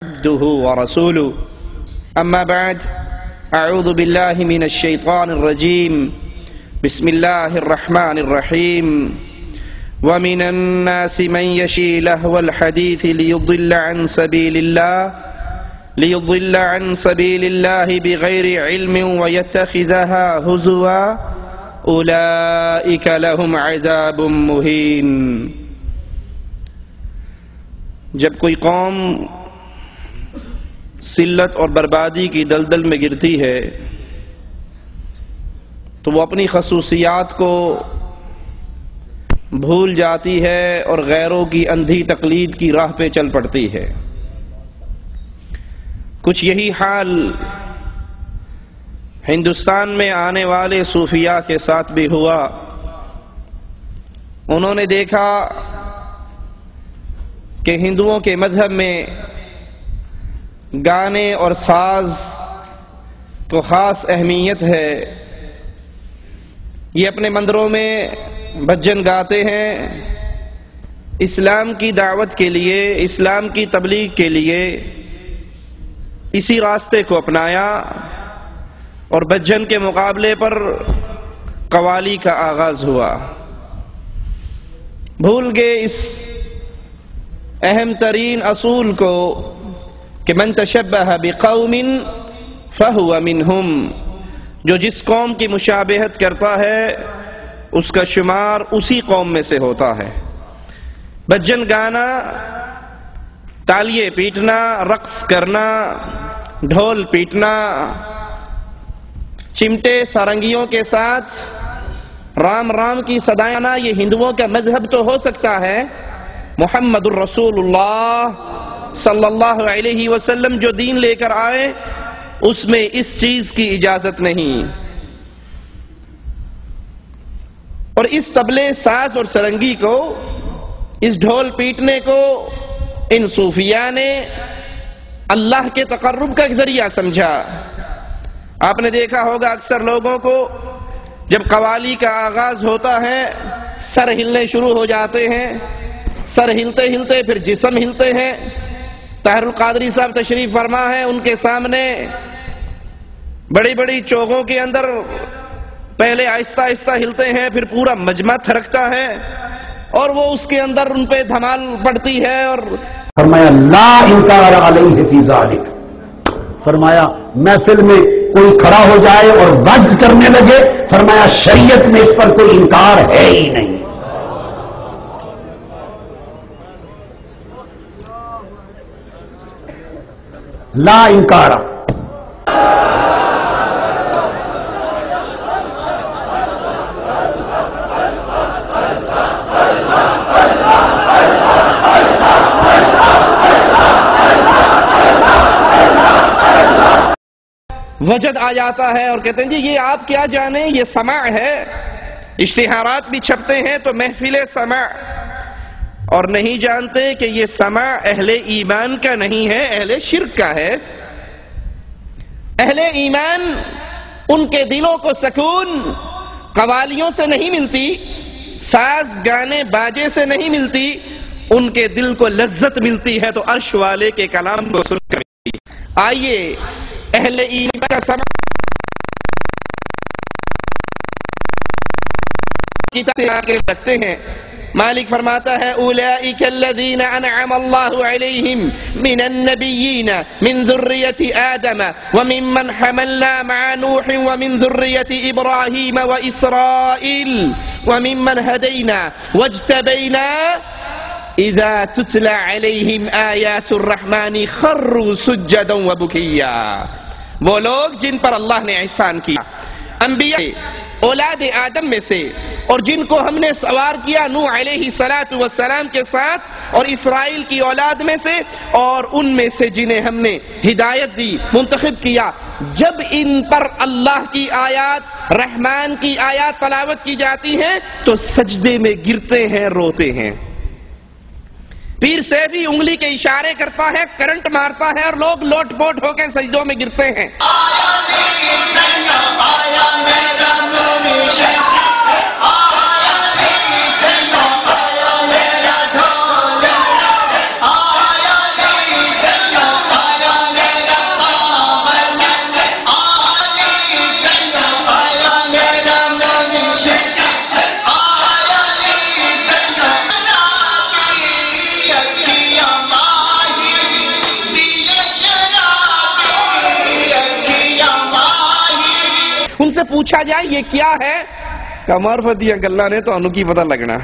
عبده ورسوله أما بعد أعوذ بالله من الشيطان الرجيم بسم الله الرحمن الرحيم ومن الناس من يشي لهو الحديث ليضل عن سبيل الله بغير علم ويتخذها هزوا أولئك لهم عذاب مهين۔ جب کوئی قوم ذلت اور بربادی کی دلدل میں گرتی ہے تو وہ اپنی خصوصیات کو بھول جاتی ہے اور غیروں کی اندھی تقلید کی راہ پہ چل پڑتی ہے۔ کچھ یہی حال ہندوستان میں آنے والے صوفیاء کے ساتھ بھی ہوا۔ انہوں نے دیکھا کہ ہندوؤں کے مذہب میں گانے اور ساز کو خاص اہمیت ہے، یہ اپنے مندروں میں بھجن گاتے ہیں، اسلام کی دعوت کے لیے، اسلام کی تبلیغ کے لیے اسی راستے کو اپنایا اور بھجن کے مقابلے پر قوالی کا آغاز ہوا۔ بھول گئے اس اہم ترین اصول کو کہ من تشبہ بقوم فہو منہم، جو جس قوم کی مشابہت کرتا ہے اس کا شمار اسی قوم میں سے ہوتا ہے۔ بھجن گانا، تالیے پیٹنا، رقص کرنا، ڈھول پیٹنا، چمٹے سارنگیوں کے ساتھ رام رام کی صدائیں آنا، یہ ہندوؤں کا مذہب تو ہو سکتا ہے، محمد الرسول اللہ صلی اللہ علیہ وسلم جو دین لے کر آئے اس میں اس چیز کی اجازت نہیں۔ اور اس طبلے، ساز اور سرنگی کو، اس ڈھول پیٹنے کو ان صوفیاء نے اللہ کے تقرب کا ذریعہ سمجھا۔ آپ نے دیکھا ہوگا اکثر لوگوں کو جب قوالی کا آغاز ہوتا ہے سر ہلنے شروع ہو جاتے ہیں، سر ہلتے ہلتے پھر جسم ہلتے ہیں۔ طاہر القادری صاحب تشریف فرما ہے، ان کے سامنے بڑی بڑی چوغوں کے اندر پہلے آہستہ آہستہ ہلتے ہیں، پھر پورا مجمع تھرکتا ہے اور وہ اس کے اندر ان پہ دھمال پڑتی ہے۔ اور فرمایا لا انکار علیہ فی ذالک، فرمایا محفل میں کوئی کھڑا ہو جائے اور وجد کرنے لگے، فرمایا شریعت میں اس پر کوئی انکار ہے ہی نہیں۔ لا انکار۔ وجد آ جاتا ہے اور کہتے ہیں جی یہ آپ کیا جانیں، یہ سماع ہے۔ اشتہارات بھی چھپتے ہیں تو محفل سماع، اور نہیں جانتے کہ یہ سماع اہل ایمان کا نہیں ہے، اہل شرک کا ہے۔ اہل ایمان ان کے دلوں کو سکون قوالیوں سے نہیں ملتی، ساز گانے باجے سے نہیں ملتی، ان کے دل کو لذت ملتی ہے تو عرش والے کے کلام کو سن کر ملتی۔ آئیے اہل ایمان کا سماع کتاب سے آگے رکھتے ہیں۔ مالک فرماتا ہے اولئک الذین انعم اللہ علیہم من النبیین من ذریۃ آدم وممن حملنا مع نوح ومن ذریۃ ابراہیم واسرائیل وممن ہدینا واجتبینا اذا تتلى علیہم آیات الرحمن خروا سجدا وبکیا۔ وہ لوگ جن پر اللہ نے احسان کیا، انبیاء اولاد آدم میں سے، اور جن کو ہم نے سوار کیا نوح علیہ السلام کے ساتھ اور اسرائیل کی اولاد میں سے، اور ان میں سے جنہیں ہم نے ہدایت دی، منتخب کیا، جب ان پر اللہ کی آیات، رحمان کی آیات تلاوت کی جاتی ہیں تو سجدے میں گرتے ہیں، روتے ہیں۔ پیر سیفی انگلی کے اشارے کرتا ہے، کرنٹ مارتا ہے اور لوگ لوٹ پوٹ ہو کے سجدوں میں گرتے ہیں۔ سے پوچھا جائے یہ کیا ہے، کہ معرفت دیا گلہ نے تو انہوں کی پتہ لگنا،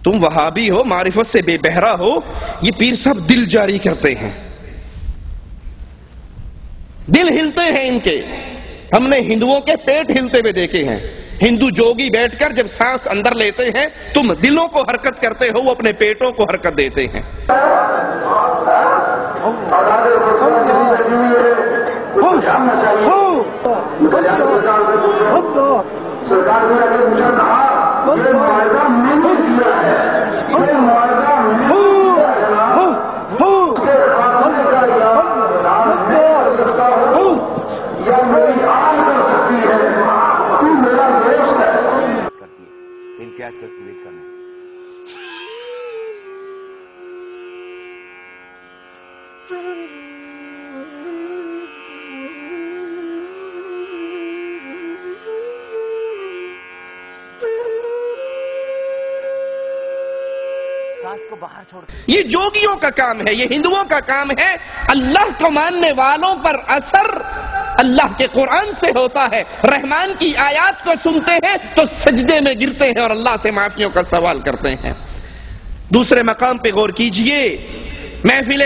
تم وہابی ہو، معرفت سے بے بہرا ہو، یہ پیر صاحب دل جاری کرتے ہیں، دل ہلتے ہیں ان کے، ہم نے ہندوؤں کے پیٹ ہلتے ہوئے دیکھے ہیں، ہندو جوگی بیٹھ کر جب سانس اندر لیتے ہیں تم دلوں کو حرکت کرتے ہو، وہ اپنے پیٹوں کو حرکت دیتے ہیں۔ سرکار نے اگر مجھے کہا یہ معاہدہ میں نے کیا ہے، یہ معاہدہ میں یا میری آن کر سکتی ہے، تو میرا دوست ہے، امتیاز کرتی ویٹ کرنا۔ کو باہر چھوڑ، یہ جوگیوں کا کام ہے، یہ ہندوؤں کا کام ہے۔ اللہ کو ماننے والوں پر اثر اللہ کے قرآن سے ہوتا ہے، رحمان کی آیات کو سنتے ہیں تو سجدے میں گرتے ہیں اور اللہ سے معافیوں کا سوال کرتے ہیں۔ دوسرے مقام پہ غور کیجئے، محفل